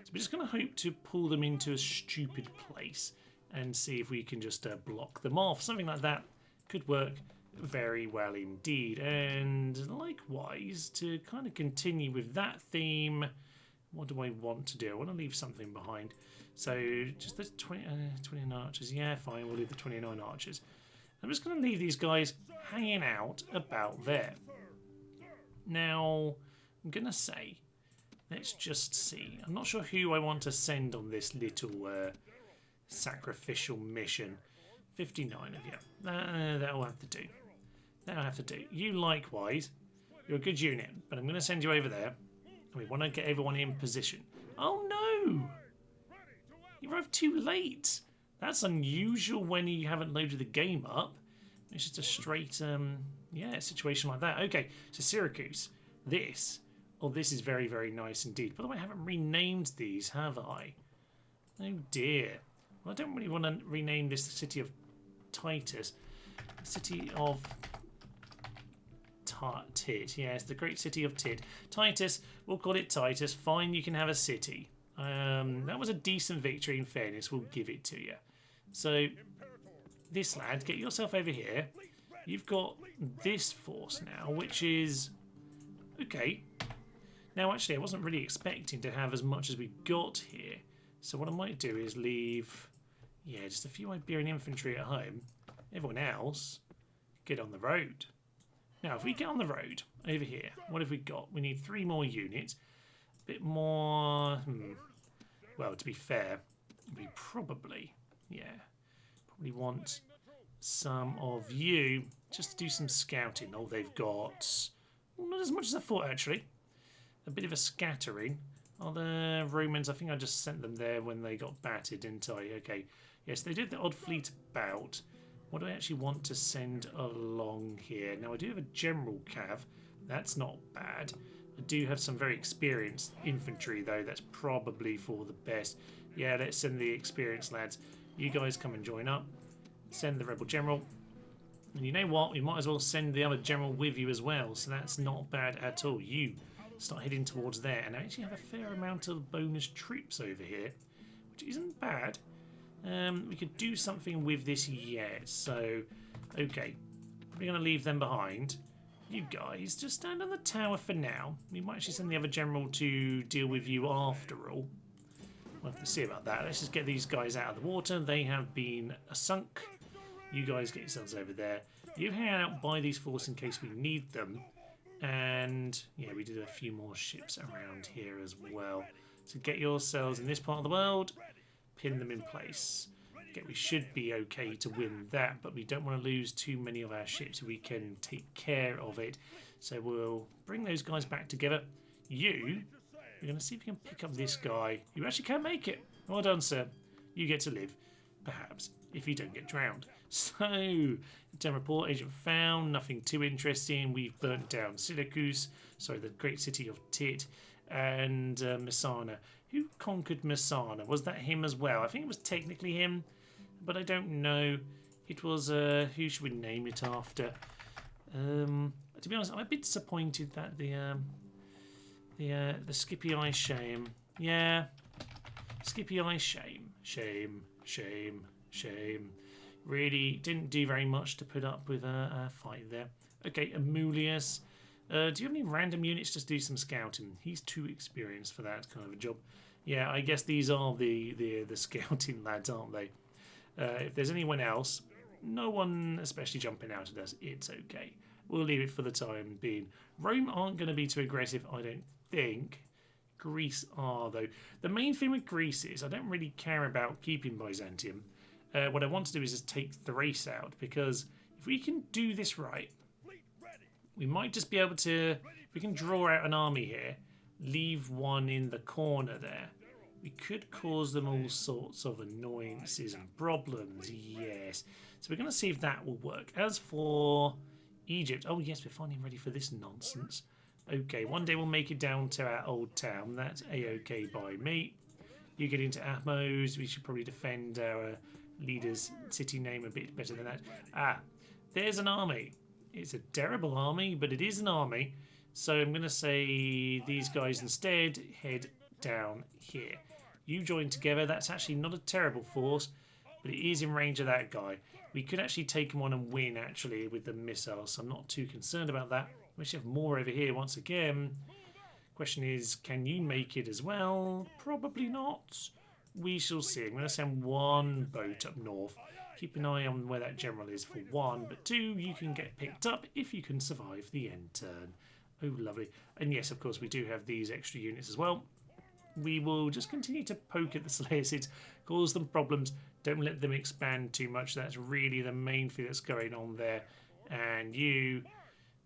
So we're just going to hope to pull them into a stupid place and see if we can just block them off. Something like that could work very well indeed. And likewise, to kind of continue with that theme, what do I want to do? I want to leave something behind. So just the 29 archers. Yeah, fine. We'll leave the 29 archers. I'm just going to leave these guys hanging out about there. Now, I'm going to say, let's just see. I'm not sure who I want to send on this little sacrificial mission. 59 of you. That'll have to do. That'll have to do. You likewise. You're a good unit, but I'm going to send you over there. And we want to get everyone in position. Oh no! You arrived too late. That's unusual when you haven't loaded the game up. It's just a straight, situation like that. Okay, so Syracuse. This is very, very nice indeed. By the way, I haven't renamed these, have I? Oh dear. Well, I don't really want to rename this the city of Titus. The city of Tit. Yes, the great city of Tit. Titus, we'll call it Titus. Fine, you can have a city. That was a decent victory, in fairness. We'll give it to you. So, this lad, get yourself over here. You've got this force now, which is... okay. Now, actually, I wasn't really expecting to have as much as we got here. So what I might do is leave... yeah, just a few Iberian infantry at home. Everyone else, get on the road. Now, if we get on the road, over here, what have we got? We need 3 more units. A bit more... well, to be fair, we probably want some of you just to do some scouting. Oh, they've got... well, not as much as I thought, actually. A bit of a scattering. Oh, the Romans, I think I just sent them there when they got battered, didn't I? Okay. Yes, they did the odd fleet about. What do I actually want to send along here? Now, I do have a general cav. That's not bad. I do have some very experienced infantry, though. That's probably for the best. Yeah, let's send the experienced lads. You guys come and join up. Send the rebel general. And you know what? We might as well send the other general with you as well. So that's not bad at all. You start heading towards there. And I actually have a fair amount of bonus troops over here, which isn't bad. We could do something with this yet. So, okay. We're going to leave them behind. You guys, just stand on the tower for now. We might actually send the other general to deal with you after all. We'll have to see about that. Let's just get these guys out of the water. They have been sunk. You guys get yourselves over there. You hang out by these forts in case we need them. And, yeah, we did a few more ships around here as well. So get yourselves in this part of the world. Pin them in place. Okay, we should be okay to win that, but we don't want to lose too many of our ships. We can take care of it. So we'll bring those guys back together. We're going to see if we can pick up this guy. You actually can make it. Well done, sir. You get to live, perhaps, if you don't get drowned. So, return report, agent found, nothing too interesting. We've burnt down Syracuse, sorry, the great city of Tit, and Messana. Who conquered Messana? Was that him as well? I think it was technically him, but I don't know. It was, who should we name it after? To be honest, I'm a bit disappointed that the Scipii shame. Yeah, Scipii shame. Shame. Really didn't do very much to put up with a fight there. Okay, Amulius. Do you have any random units just do some scouting? He's too experienced for that kind of a job. Yeah, I guess these are the scouting lads, aren't they? If there's anyone else, no one especially jumping out at us, it's okay. We'll leave it for the time being. Rome aren't going to be too aggressive, I don't think. Greece are, though. The main thing with Greece is I don't really care about keeping Byzantium. What I want to do is just take Thrace out, because if we can do this right, we might just be able to, we can draw out an army here, leave one in the corner there. We could cause them all sorts of annoyances and problems, yes. So we're going to see if that will work. As for Egypt, oh yes, we're finally ready for this nonsense. Okay, one day we'll make it down to our old town. That's a-okay by me. You get into Ahmose. We should probably defend our leader's city name a bit better than that. Ah, there's an army. It's a terrible army, but it is an army. So I'm going to say these guys instead head down here. You join together. That's actually not a terrible force, but it is in range of that guy. We could actually take him on and win, actually, with the missiles, so I'm not too concerned about that. We should have more over here once again. Question is, can you make it as well? Probably not. We shall see. I'm going to send one boat up north. Keep an eye on where that general is for one, but two, you can get picked up if you can survive the end turn. Oh, lovely. And yes, of course, we do have these extra units as well. We will just continue to poke at the Slayers, cause them problems. Don't let them expand too much. That's really the main thing that's going on there. And you,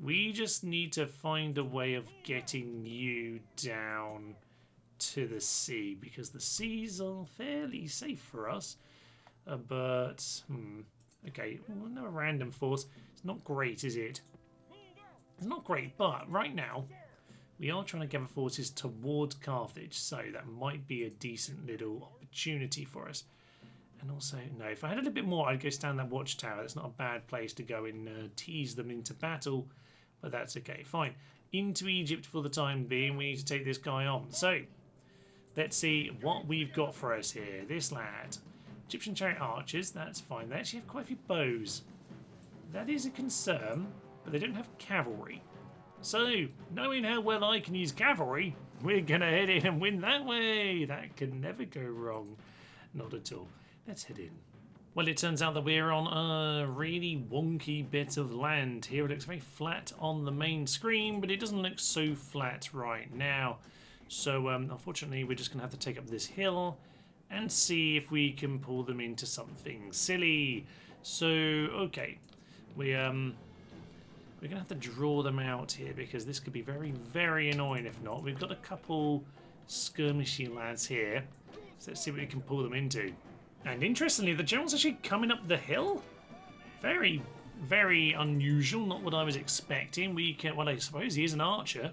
we just need to find a way of getting you down to the sea, because the seas are fairly safe for us. Okay, well, another random force. It's not great, is it? It's not great, but right now we are trying to gather forces towards Carthage, so that might be a decent little opportunity for us. And also, no, if I had a little bit more, I'd go stand that watchtower. That's not a bad place to go and tease them into battle, but that's okay. Fine. Into Egypt for the time being. We need to take this guy on. So, let's see what we've got for us here. This lad. Egyptian chariot archers, that's fine. They actually have quite a few bows. That is a concern, but they don't have cavalry. So, knowing how well I can use cavalry, we're going to head in and win that way. That can never go wrong. Not at all. Let's head in. Well, it turns out that we're on a really wonky bit of land here. It looks very flat on the main screen, but it doesn't look so flat right now. So, unfortunately, we're just going to have to take up this hill and see if we can pull them into something silly. So, okay. We're going to have to draw them out here, because this could be very, very annoying if not. We've got a couple skirmishy lads here. So let's see what we can pull them into. And interestingly, the general's actually coming up the hill. Very, very unusual. Not what I was expecting. We can, well, I suppose he is an archer.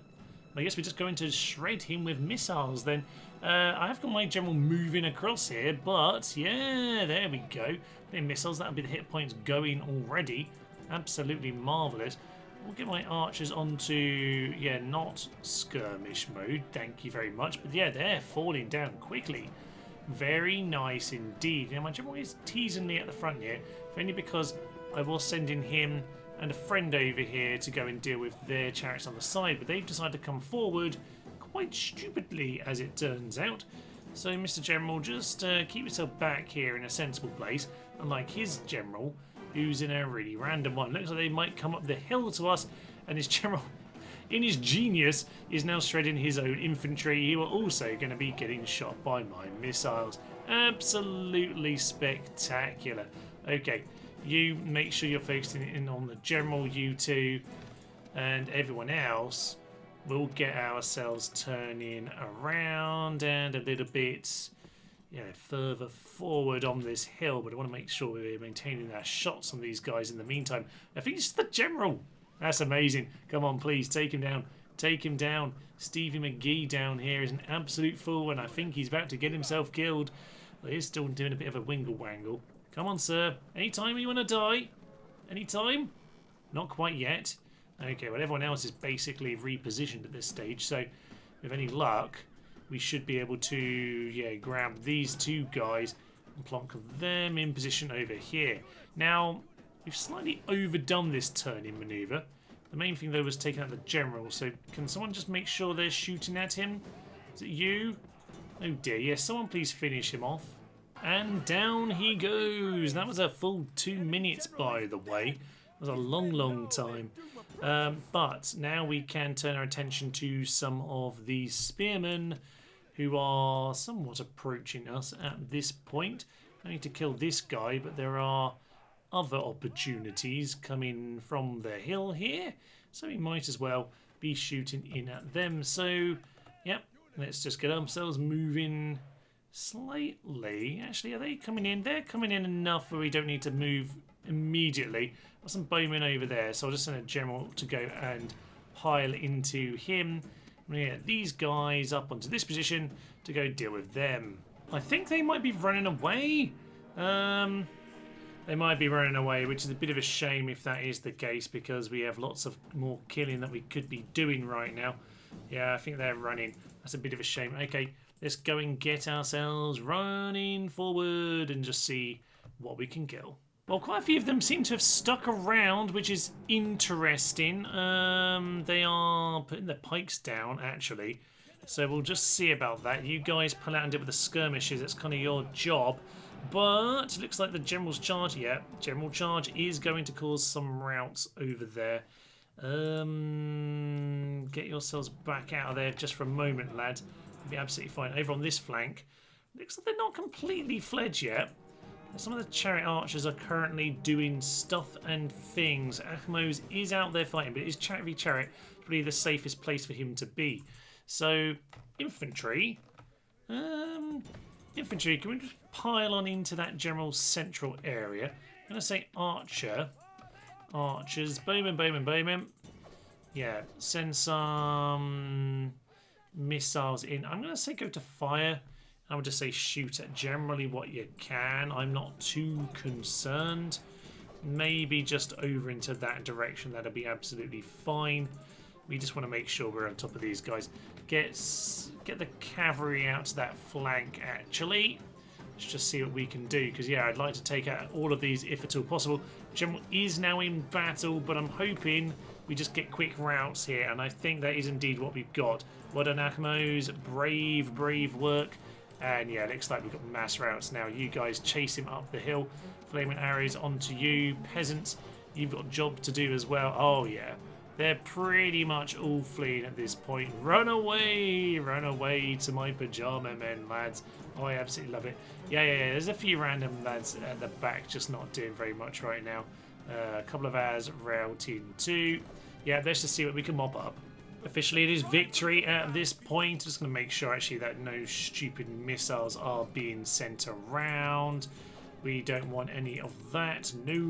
I guess we're just going to shred him with missiles then. I have got my general moving across here, but yeah, there we go. The missiles, that'll be the hit points going already. Absolutely marvellous. We'll get my archers onto, yeah, not skirmish mode. Thank you very much. But yeah, they're falling down quickly. Very nice indeed. Now, my general is teasing me at the front here, if only because I was sending him and a friend over here to go and deal with their chariots on the side, but they've decided to come forward quite stupidly, as it turns out. So, Mr. General, just keep yourself back here in a sensible place, unlike his general, who's in a really random one. Looks like they might come up the hill to us, and his general, in his genius, is now shredding his own infantry, who are also going to be getting shot by my missiles. Absolutely spectacular. Okay, you make sure you're focusing in on the general, you two, and everyone else. We'll get ourselves turning around and a little bit, further forward on this hill, but I want to make sure we're maintaining our shots on these guys in the meantime. I think it's the general. That's amazing. Come on, please, take him down. Take him down. Stevie McGee down here is an absolute fool, and I think he's about to get himself killed. Well, he's still doing a bit of a wingle-wangle. Come on, sir. Anytime you want to die? Anytime? Not quite yet. Okay, well, everyone else is basically repositioned at this stage, so with any luck, we should be able to, grab these two guys and plonk them in position over here. Now, we've slightly overdone this turning manoeuvre. The main thing, though, was taking out the general, so can someone just make sure they're shooting at him? Is it you? Oh dear, yes, someone please finish him off. And down he goes. That was a full 2 minutes, by the way. It was a long, long time. But now we can turn our attention to some of these spearmen who are somewhat approaching us at this point. I need to kill this guy, but there are other opportunities coming from the hill here, so we might as well be shooting in at them. So, yep, let's just get ourselves moving slightly. Actually, are they coming in? They're coming in enough where we don't need to move immediately. Got some bowmen over there, so I'll just send a general to go and pile into him. I'm going to get these guys up onto this position to go deal with them. I think they might be running away. They might be running away, which is a bit of a shame if that is the case, because we have lots of more killing that we could be doing right now. Yeah, I think they're running. That's a bit of a shame. Okay, let's go and get ourselves running forward and just see what we can kill. Well, quite a few of them seem to have stuck around, which is interesting. They are putting their pikes down, actually. So we'll just see about that. You guys pull out and deal with the skirmishes. That's kind of your job. But it looks like the general's charge. Yeah, general charge is going to cause some routes over there. Get yourselves back out of there just for a moment, lad. You'll be absolutely fine. Over on this flank, looks like they're not completely fledged yet. Some of the chariot archers are currently doing stuff and things. Ahmose is out there fighting, but it is chariot v chariot. Probably the safest place for him to be. So, infantry. Infantry, can we just pile on into that general central area? I'm going to say archer. Archers. Bowmen, bowmen, bowmen. Yeah, send some missiles in. I'm going to say go to fire. I would just say shoot at generally what you can. I'm not too concerned. Maybe just over into that direction. That'll be absolutely fine. We just want to make sure we're on top of these guys. Get the cavalry out to that flank, actually. Let's just see what we can do. Because, yeah, I'd like to take out all of these if at all possible. General is now in battle, but I'm hoping we just get quick routes here. And I think that is indeed what we've got. Well done, Ahmose. Brave, brave work. And yeah, it looks like we've got mass routes now. You guys chase him up the hill. Flaming arrows onto you. Peasants, you've got a job to do as well. Oh yeah, they're pretty much all fleeing at this point. Run away to my pajama men, lads. Oh, I absolutely love it. Yeah, there's a few random lads at the back just not doing very much right now. A couple of hours routing too. Yeah, let's just see what we can mop up. Officially, it is victory at this point. Just going to make sure, actually, that no stupid missiles are being sent around. We don't want any of that. No.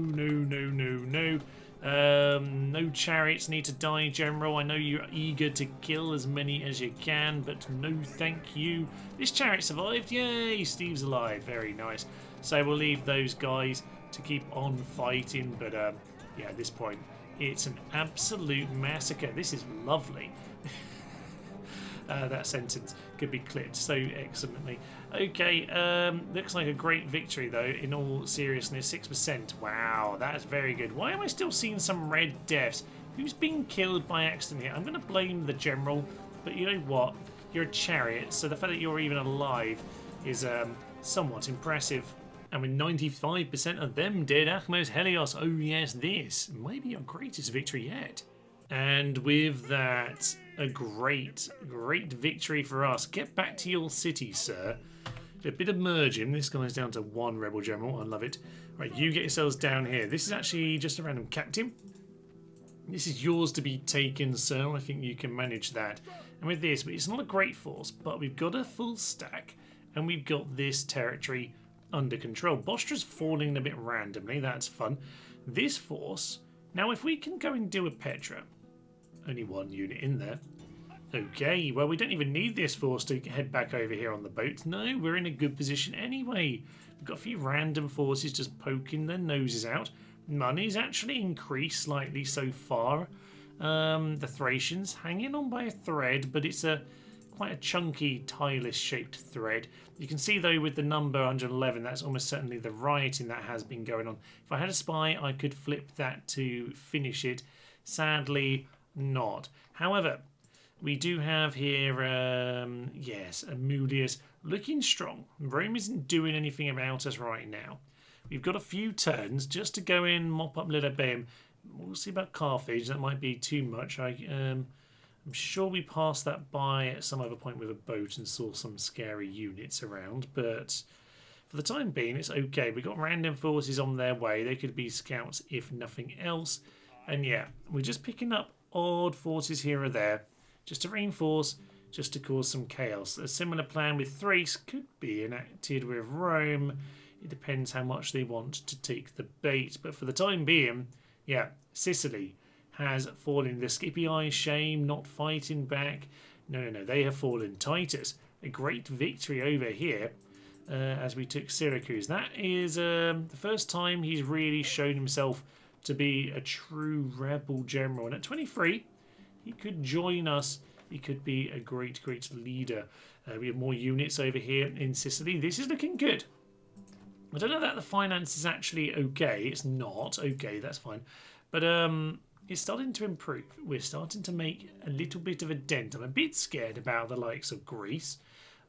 No chariots need to die, General. I know you're eager to kill as many as you can, but no thank you. This chariot survived. Yay, Steve's alive. Very nice. So we'll leave those guys to keep on fighting. But, yeah, at this point, it's an absolute massacre. This is lovely. That sentence could be clipped so excellently. Okay, looks like a great victory though, in all seriousness. 6%. Wow, that's very good. Why am I still seeing some red deaths? Who's being killed by accident here? I'm going to blame the general, but you know what? You're a chariot, so the fact that you're even alive is somewhat impressive. And with 95% of them dead, Ahmose Helios, oh yes, this might be your greatest victory yet. And with that, a great victory for us. Get back to your city, sir. A bit of merging. This guy's down to 1 rebel general. I love it. Right, you get yourselves down here. This is actually just a random captain. This is yours to be taken, sir. I think you can manage that. And with this, it's not a great force, but we've got a full stack, and we've got this territory under control. Bostra's falling a bit randomly. That's fun. This force. Now, if we can go and deal with Petra, only 1 unit in there. Okay, well, we don't even need this force to head back over here on the boat. No, we're in a good position anyway. We've got a few random forces just poking their noses out. Money's actually increased slightly so far. The Thracians hanging on by a thread, but it's quite a chunky, tileless shaped thread. You can see though with the number 111, that's almost certainly the rioting that has been going on. If I had a spy, I could flip that to finish it. Sadly, not. However, we do have here, yes, Amulius looking strong. Rome isn't doing anything about us right now. We've got a few turns just to go in, mop up Lilybaeum. We'll see about Carthage. That might be too much. I'm sure we passed that by at some other point with a boat and saw some scary units around, but for the time being, it's okay. We've got random forces on their way. They could be scouts if nothing else. And yeah, we're just picking up odd forces here or there, just to reinforce, just to cause some chaos. A similar plan with Thrace could be enacted with Rome. It depends how much they want to take the bait. But for the time being, yeah, Sicily has fallen. The Scipii, shame, not fighting back. No, they have fallen. Titus, a great victory over here. as we took Syracuse. That is the first time he's really shown himself to be a true rebel general. And at 23, he could join us. He could be a great, great leader. We have more units over here in Sicily. This is looking good. I don't know that the finance is actually okay. It's not. Okay, that's fine. But it's starting to improve. We're starting to make a little bit of a dent. I'm a bit scared about the likes of Greece.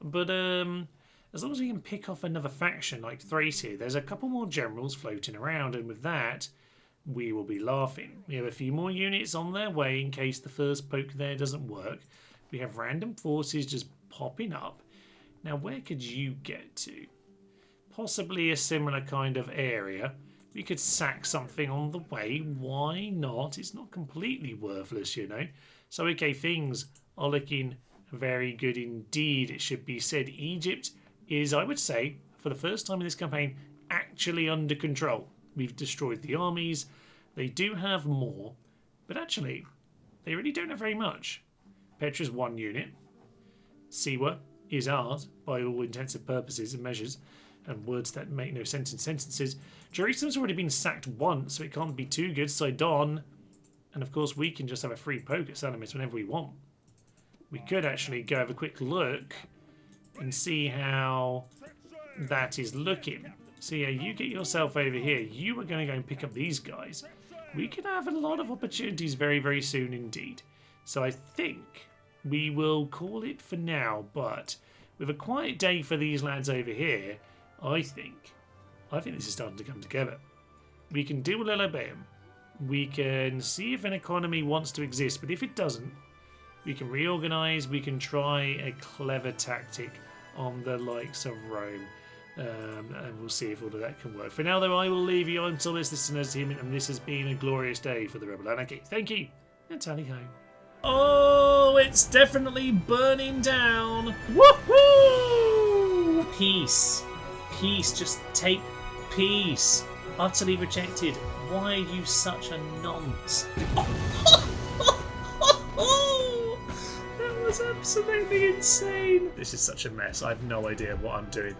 But as long as we can pick off another faction like Thrace here, there's a couple more generals floating around. And with that, we will be laughing. We have a few more units on their way in case the first poke there doesn't work. We have random forces just popping up. Now, where could you get to? Possibly a similar kind of area. We could sack something on the way. Why not? It's not completely worthless, you know. So, okay, things are looking very good indeed, it should be said. Egypt is, I would say, for the first time in this campaign, actually under control. We've destroyed the armies. They do have more, but actually, they really don't have very much. Petra's 1 unit. Siwa is ours, by all intents and purposes and measures, and words that make no sense in sentences. Jerusalem's already been sacked once, so it can't be too good. Sidon, and of course we can just have a free poke at Salamis whenever we want. We could actually go have a quick look and see how that is looking. So yeah, you get yourself over here. You are going to go and pick up these guys. We could have a lot of opportunities very, very soon indeed. So I think we will call it for now, but with a quiet day for these lads over here, I think this is starting to come together. We can do a little bit. We can see if an economy wants to exist, but if it doesn't, we can reorganise. We can try a clever tactic on the likes of Rome. And we'll see if all of that can work. For now, though, I will leave you. I'm Thomas, this is Nerfed, and this has been a glorious day for the Rebel Anarchy. Thank you, and tally-ho. Oh, it's definitely burning down. Woohoo! Peace. Peace. Just take peace. Utterly rejected. Why are you such a nonce? That was absolutely insane. This is such a mess. I have no idea what I'm doing.